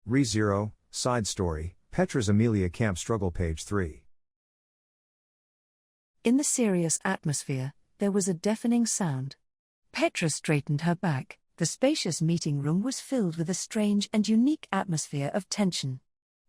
Re-Zero, Side Story, Petra's Emilia Camp Struggle page 3. In the serious atmosphere, there was a deafening sound. Petra straightened her back. The spacious meeting room was filled with a strange and unique atmosphere of tension.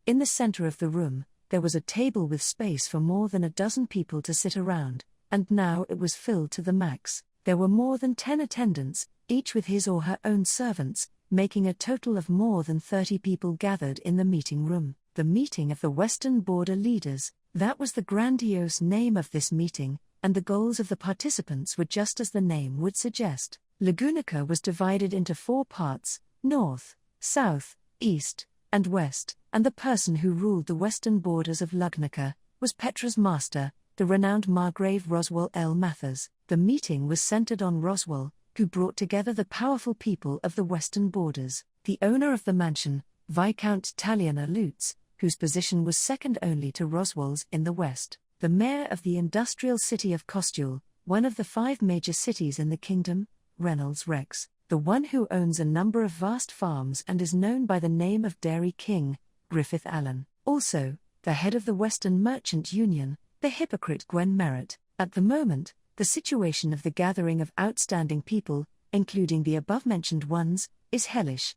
In the center of the room, there was a table with space for more than a dozen people to sit around, and now it was filled to the max. There were more than 10 attendants, each with his or her own servants, making a total of more than 30 people gathered in the meeting room. The meeting of the Western Border leaders, that was the grandiose name of this meeting, and the goals of the participants were just as the name would suggest. Lagunica was divided into 4 parts, north, south, east, and west, and the person who ruled the western borders of Lugnica was Petra's master, the renowned Margrave Roswaal L. Mathers. The meeting was centered on Roswaal, who brought together the powerful people of the western borders. The owner of the mansion, Viscount Taliana Lutz, whose position was second only to Roswaal's in the west. The mayor of the industrial city of Kostiul, one of the 5 major cities in the kingdom, Reynolds Rex, the one who owns a number of vast farms and is known by the name of Dairy King, Griffith Allen. Also, the head of the Western Merchant Union, the hypocrite Gwen Merritt. At the moment, the situation of the gathering of outstanding people, including the above-mentioned ones, is hellish.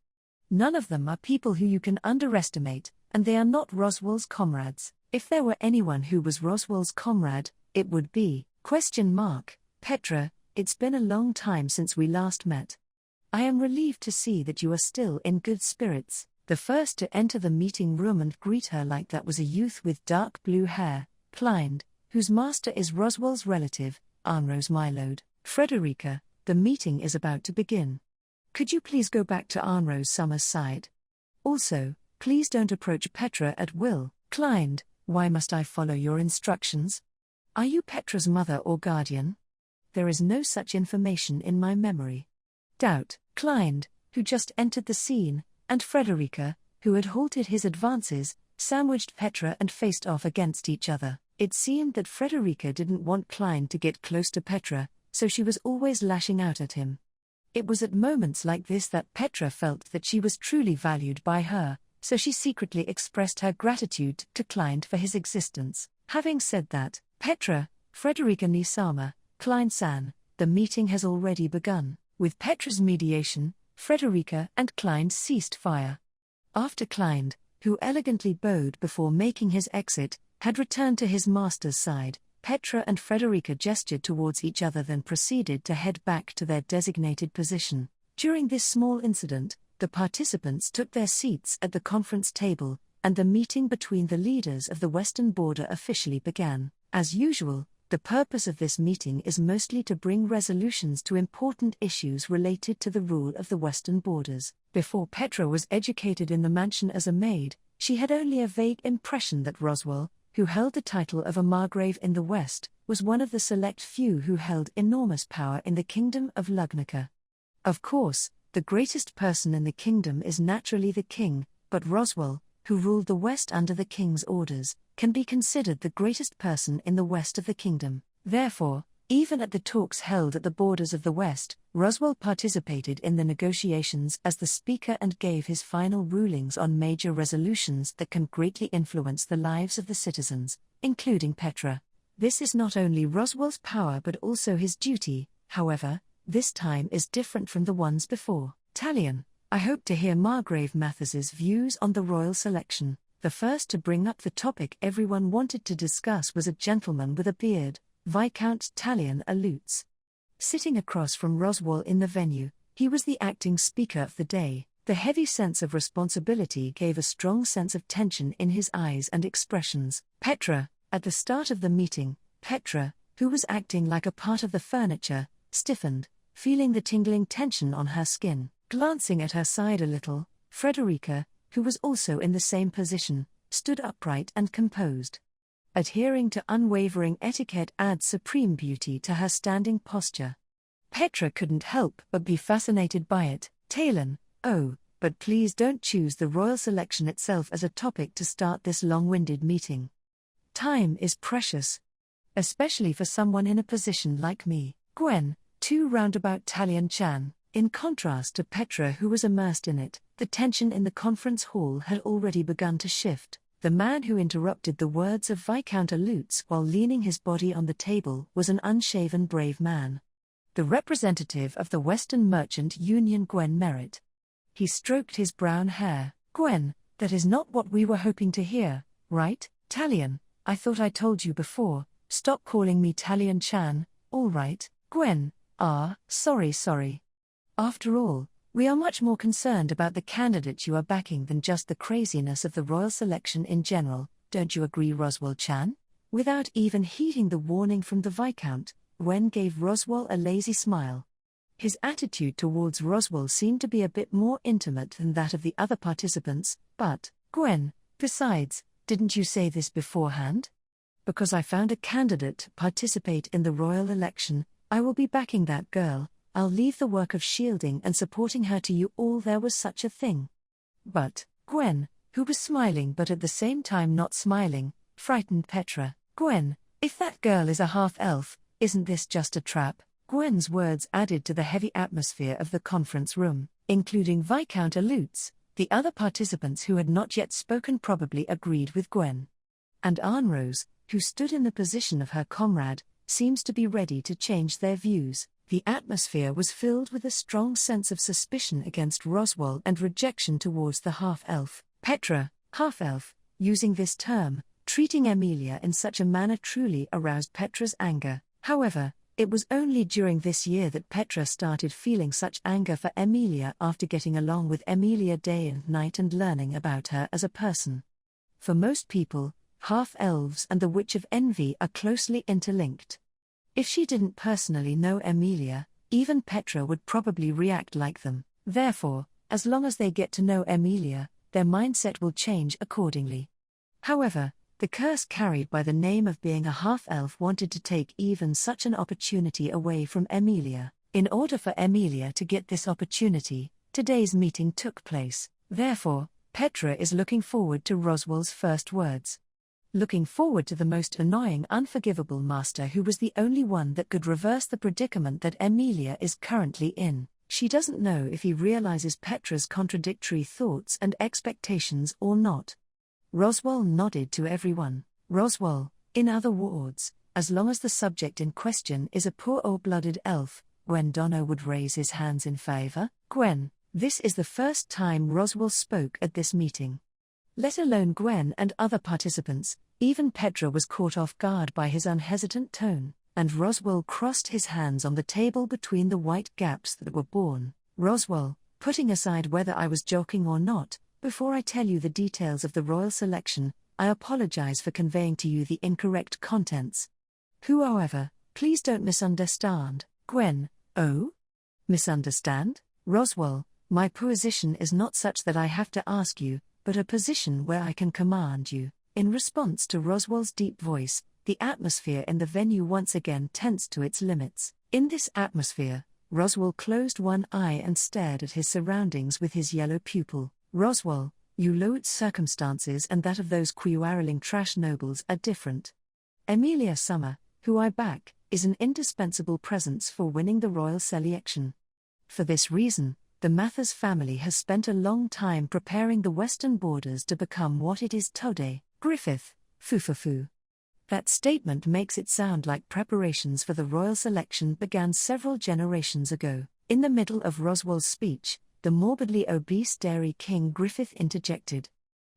None of them are people who you can underestimate, and they are not Roswaal's comrades. If there were anyone who was Roswaal's comrade, it would be, Petra, it's been a long time since we last met. I am relieved to see that you are still in good spirits. The first to enter the meeting room and greet her like that was a youth with dark blue hair, Klein, whose master is Roswaal's relative, Arnrose Mylode. Frederica, the meeting is about to begin. Could you please go back to Arnrose Summer's side? Also, please don't approach Petra at will. Klein, why must I follow your instructions? Are you Petra's mother or guardian? There is no such information in my memory. Doubt, Klein, who just entered the scene, and Frederica, who had halted his advances, sandwiched Petra and faced off against each other. It seemed that Frederica didn't want Klein to get close to Petra, so she was always lashing out at him. It was at moments like this that Petra felt that she was truly valued by her, so she secretly expressed her gratitude to Klein for his existence. Having said that, Petra, Frederica Nisama, Klein-san, the meeting has already begun. With Petra's mediation, Frederica and Klein ceased fire. After Klein, who elegantly bowed before making his exit, had returned to his master's side, Petra and Frederica gestured towards each other then proceeded to head back to their designated position. During this small incident, the participants took their seats at the conference table, and the meeting between the leaders of the Western Border officially began. As usual, the purpose of this meeting is mostly to bring resolutions to important issues related to the rule of the Western Borders. Before Petra was educated in the mansion as a maid, she had only a vague impression that Roswaal, who held the title of a Margrave in the West, was one of the select few who held enormous power in the kingdom of Lugnica. Of course, the greatest person in the kingdom is naturally the king, but Roswaal, who ruled the West under the king's orders, can be considered the greatest person in the west of the kingdom. Therefore, even at the talks held at the borders of the West, Roswaal participated in the negotiations as the speaker and gave his final rulings on major resolutions that can greatly influence the lives of the citizens, including Petra. This is not only Roswaal's power but also his duty. However, this time is different from the ones before. Talion, I hope to hear Margrave Mathers's views on the royal selection. The first to bring up the topic everyone wanted to discuss was a gentleman with a beard, Viscount Talion Lutz. Sitting across from Roswaal in the venue, he was the acting speaker of the day. The heavy sense of responsibility gave a strong sense of tension in his eyes and expressions. Petra, at the start of the meeting, Petra, who was acting like a part of the furniture, stiffened, feeling the tingling tension on her skin. Glancing at her side a little, Frederica, who was also in the same position, stood upright and composed. Adhering to unwavering etiquette adds supreme beauty to her standing posture. Petra couldn't help but be fascinated by it. Talon, oh, but please don't choose the royal selection itself as a topic to start this long-winded meeting. Time is precious. Especially for someone in a position like me. Gwen, 2 roundabout Talion-chan, In contrast to Petra, who was immersed in it, the tension in the conference hall had already begun to shift. The man who interrupted the words of Viscount Lutz while leaning his body on the table was an unshaven brave man. The representative of the Western Merchant Union, Gwen Merritt. He stroked his brown hair. Gwen, that is not what we were hoping to hear, right, Talion? I thought I told you before. Stop calling me Talion-chan, all right, Gwen. Sorry. After all, we are much more concerned about the candidate you are backing than just the craziness of the royal selection in general, don't you agree, Roswaal-chan? Without even heeding the warning from the Viscount, Gwen gave Roswaal a lazy smile. His attitude towards Roswaal seemed to be a bit more intimate than that of the other participants, but, Gwen, besides, didn't you say this beforehand? Because I found a candidate to participate in the royal election, I will be backing that girl. I'll leave the work of shielding and supporting her to you all. There was such a thing. But, Gwen, who was smiling but at the same time not smiling, frightened Petra. Gwen, if that girl is a half-elf, isn't this just a trap? Gwen's words added to the heavy atmosphere of the conference room, including Viscount Lutz. The other participants who had not yet spoken probably agreed with Gwen. And Arnrose, who stood in the position of her comrade, seems to be ready to change their views. The atmosphere was filled with a strong sense of suspicion against Roswaal and rejection towards the half-elf. Petra, half-elf, using this term, treating Emilia in such a manner truly aroused Petra's anger. However, it was only during this year that Petra started feeling such anger for Emilia after getting along with Emilia day and night and learning about her as a person. For most people, half-elves and the Witch of Envy are closely interlinked. If she didn't personally know Emilia, even Petra would probably react like them. Therefore, as long as they get to know Emilia, their mindset will change accordingly. However, the curse carried by the name of being a half-elf wanted to take even such an opportunity away from Emilia. In order for Emilia to get this opportunity, today's meeting took place. Therefore, Petra is looking forward to Roswaal's first words. Looking forward to the most annoying, unforgivable master who was the only one that could reverse the predicament that Emilia is currently in. She doesn't know if he realizes Petra's contradictory thoughts and expectations or not. Roswaal nodded to everyone. Roswaal, in other words, as long as the subject in question is a poor old-blooded elf, Gwen Dono would raise his hands in favor. Gwen, this is the first time Roswaal spoke at this meeting. Let alone Gwen and other participants, even Petra was caught off guard by his unhesitant tone, and Roswaal crossed his hands on the table between the white gaps that were born. Roswaal, putting aside whether I was joking or not, before I tell you the details of the royal selection, I apologize for conveying to you the incorrect contents. However, please don't misunderstand. Gwen, oh? Misunderstand? Roswaal, my position is not such that I have to ask you, but a position where I can command you. In response to Roswaal's deep voice, the atmosphere in the venue once again tensed to its limits. In this atmosphere, Roswaal closed one eye and stared at his surroundings with his yellow pupil. Roswaal, Lut's circumstances and that of those quarreling trash nobles are different. Emilia Summer, who I back, is an indispensable presence for winning the royal selection. For this reason, the Mathers family has spent a long time preparing the western borders to become what it is today. Griffith, foo. That statement makes it sound like preparations for the royal selection began several generations ago. In the middle of Roswaal's speech, the morbidly obese Dairy King Griffith interjected.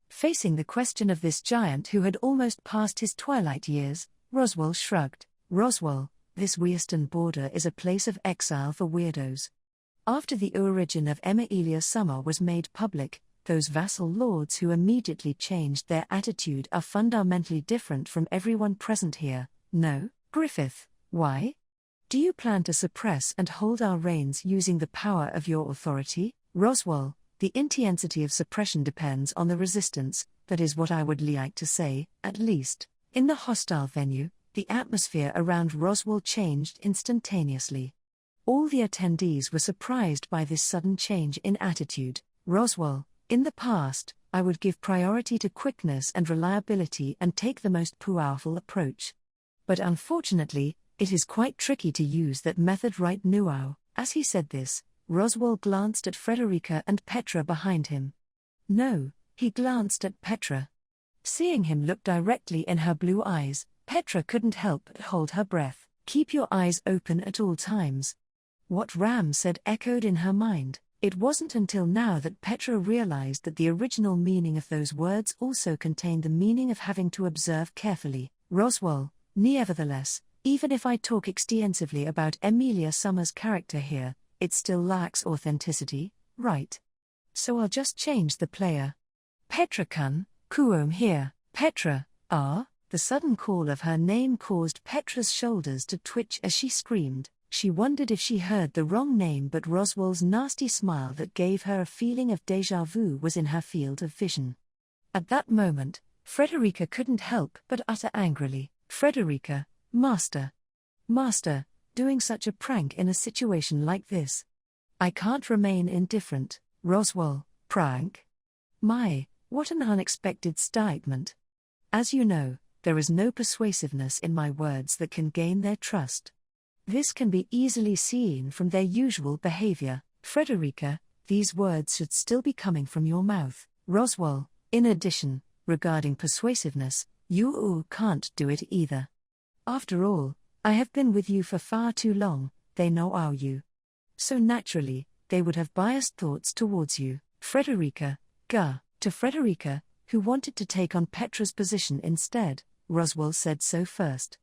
Facing the question of this giant who had almost passed his twilight years, Roswaal shrugged. Roswaal, this western border is a place of exile for weirdos. After the origin of Emilia Summer was made public, those vassal lords who immediately changed their attitude are fundamentally different from everyone present here. No, Griffith, why? Do you plan to suppress and hold our reigns using the power of your authority? Roswaal, the intensity of suppression depends on the resistance, that is what I would like to say, at least. In the hostile venue, the atmosphere around Roswaal changed instantaneously. All the attendees were surprised by this sudden change in attitude. Roswaal, in the past, I would give priority to quickness and reliability and take the most powerful approach. But unfortunately, it is quite tricky to use that method right now. As he said this, Roswaal glanced at Frederica and Petra behind him. No, he glanced at Petra. Seeing him look directly in her blue eyes, Petra couldn't help but hold her breath. Keep your eyes open at all times. What Ram said echoed in her mind. It wasn't until now that Petra realized that the original meaning of those words also contained the meaning of having to observe carefully. Roswaal, nevertheless, even if I talk extensively about Emilia Summers' character here, it still lacks authenticity, right? So I'll just change the player. Petra-kun, Kuom here, Petra, the sudden call of her name caused Petra's shoulders to twitch as she screamed. She wondered if she heard the wrong name, but Roswaal's nasty smile that gave her a feeling of déjà vu was in her field of vision. At that moment, Frederica couldn't help but utter angrily, "Frederica, Master! Master, doing such a prank in a situation like this. I can't remain indifferent, Roswaal, prank? My, what an unexpected statement. As you know, there is no persuasiveness in my words that can gain their trust. This can be easily seen from their usual behavior. Frederica, these words should still be coming from your mouth. Roswaal, in addition, regarding persuasiveness, you can't do it either. After all, I have been with you for far too long, they know you. So naturally, they would have biased thoughts towards you. Frederica, to Frederica, who wanted to take on Petra's position instead, Roswaal said so first.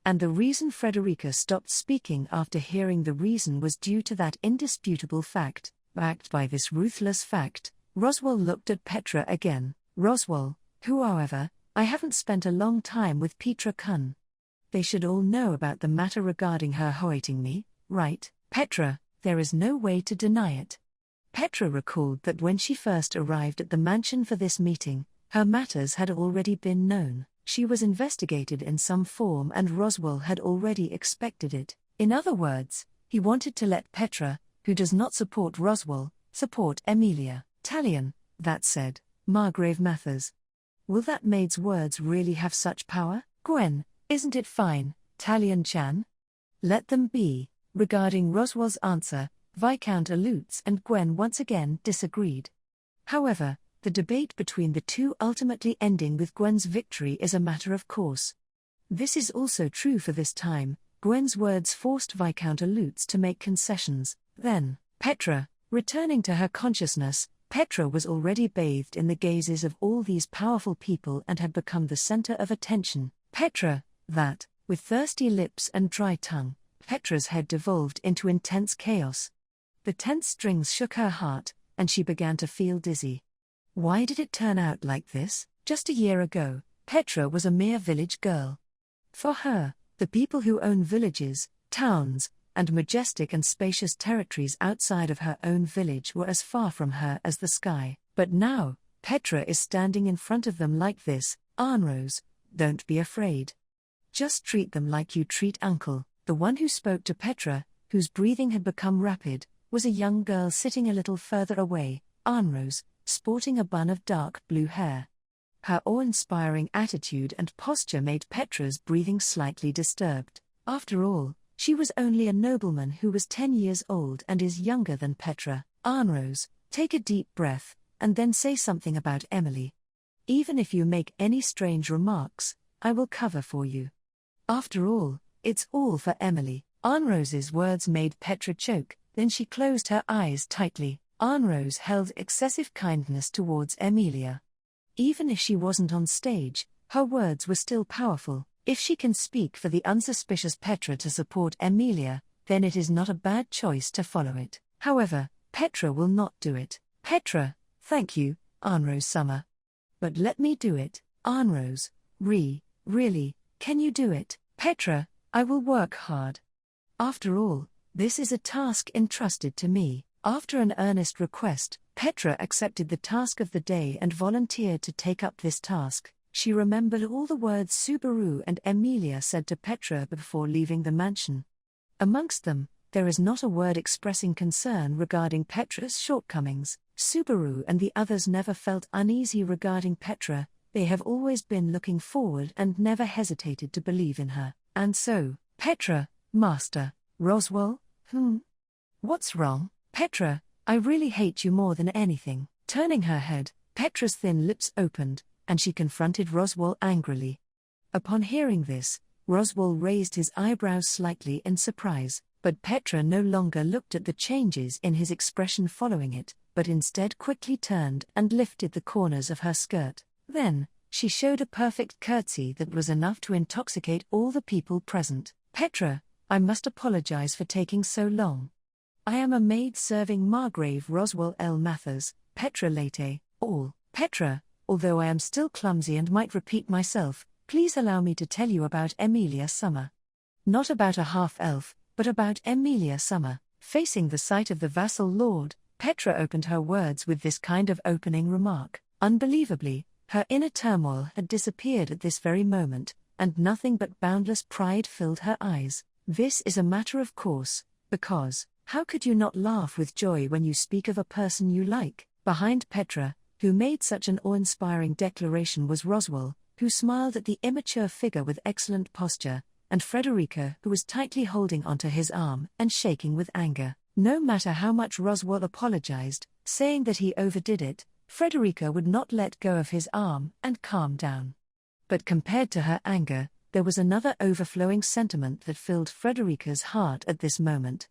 And the reason Frederica stopped speaking after hearing the reason was due to that indisputable fact. Backed by this ruthless fact, Roswaal looked at Petra again. Roswaal, who however, I haven't spent a long time with Petra-kun. They should all know about the matter regarding her hating me, right? Petra, there is no way to deny it. Petra recalled that when she first arrived at the mansion for this meeting, her matters had already been known. She was investigated in some form and Roswaal had already expected it. In other words, he wanted to let Petra, who does not support Roswaal, support Emilia. Talion, that said, Margrave Mathers. Will that maid's words really have such power? Gwen, isn't it fine, Talion-chan? Let them be. Regarding Roswaal's answer, Viscount Alutes and Gwen once again disagreed. However, the debate between the two ultimately ending with Gwen's victory is a matter of course. This is also true for this time. Gwen's words forced Viscount Alutes to make concessions. Then, Petra, returning to her consciousness, Petra was already bathed in the gazes of all these powerful people and had become the center of attention. Petra, that, with thirsty lips and dry tongue, Petra's head devolved into intense chaos. The tense strings shook her heart, and she began to feel dizzy. Why did it turn out like this? Just a year ago, Petra was a mere village girl. For her, the people who own villages, towns, and majestic and spacious territories outside of her own village were as far from her as the sky. But now, Petra is standing in front of them like this. Arnrose, don't be afraid. Just treat them like you treat uncle. The one who spoke to Petra, whose breathing had become rapid, was a young girl sitting a little further away, Arnrose, sporting a bun of dark blue hair. Her awe-inspiring attitude and posture made Petra's breathing slightly disturbed. After all, she was only a nobleman who was 10 years old and is younger than Petra. Arnrose, take a deep breath, and then say something about Emily. Even if you make any strange remarks, I will cover for you. After all, it's all for Emily. Arnrose's words made Petra choke, then she closed her eyes tightly. Arnrose held excessive kindness towards Emilia. Even if she wasn't on stage, her words were still powerful. If she can speak for the unsuspicious Petra to support Emilia, then it is not a bad choice to follow it. However, Petra will not do it. Petra, thank you, Arnrose Summer. But let me do it. Arnrose, really, can you do it? Petra, I will work hard. After all, this is a task entrusted to me. After an earnest request, Petra accepted the task of the day and volunteered to take up this task. She remembered all the words Subaru and Emilia said to Petra before leaving the mansion. Amongst them, there is not a word expressing concern regarding Petra's shortcomings. Subaru and the others never felt uneasy regarding Petra. They have always been looking forward and never hesitated to believe in her. And so, Petra, Master, Roswaal, What's wrong? Petra, I really hate you more than anything. Turning her head, Petra's thin lips opened, and she confronted Roswaal angrily. Upon hearing this, Roswaal raised his eyebrows slightly in surprise, but Petra no longer looked at the changes in his expression following it, but instead quickly turned and lifted the corners of her skirt. Then, she showed a perfect curtsy that was enough to intoxicate all the people present. Petra, I must apologize for taking so long. I am a maid serving Margrave Roswaal L. Mathers, Petra Late, all. Petra, although I am still clumsy and might repeat myself, please allow me to tell you about Emilia Summer. Not about a half-elf, but about Emilia Summer. Facing the sight of the vassal lord, Petra opened her words with this kind of opening remark. Unbelievably, her inner turmoil had disappeared at this very moment, and nothing but boundless pride filled her eyes. This is a matter of course, because, how could you not laugh with joy when you speak of a person you like? Behind Petra, who made such an awe-inspiring declaration, was Roswaal, who smiled at the immature figure with excellent posture, and Frederica, who was tightly holding onto his arm and shaking with anger. No matter how much Roswaal apologized, saying that he overdid it, Frederica would not let go of his arm and calm down. But compared to her anger, there was another overflowing sentiment that filled Frederica's heart at this moment.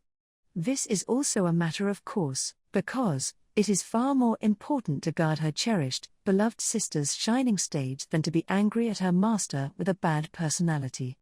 This is also a matter of course, because it is far more important to guard her cherished, beloved sister's shining stage than to be angry at her master with a bad personality.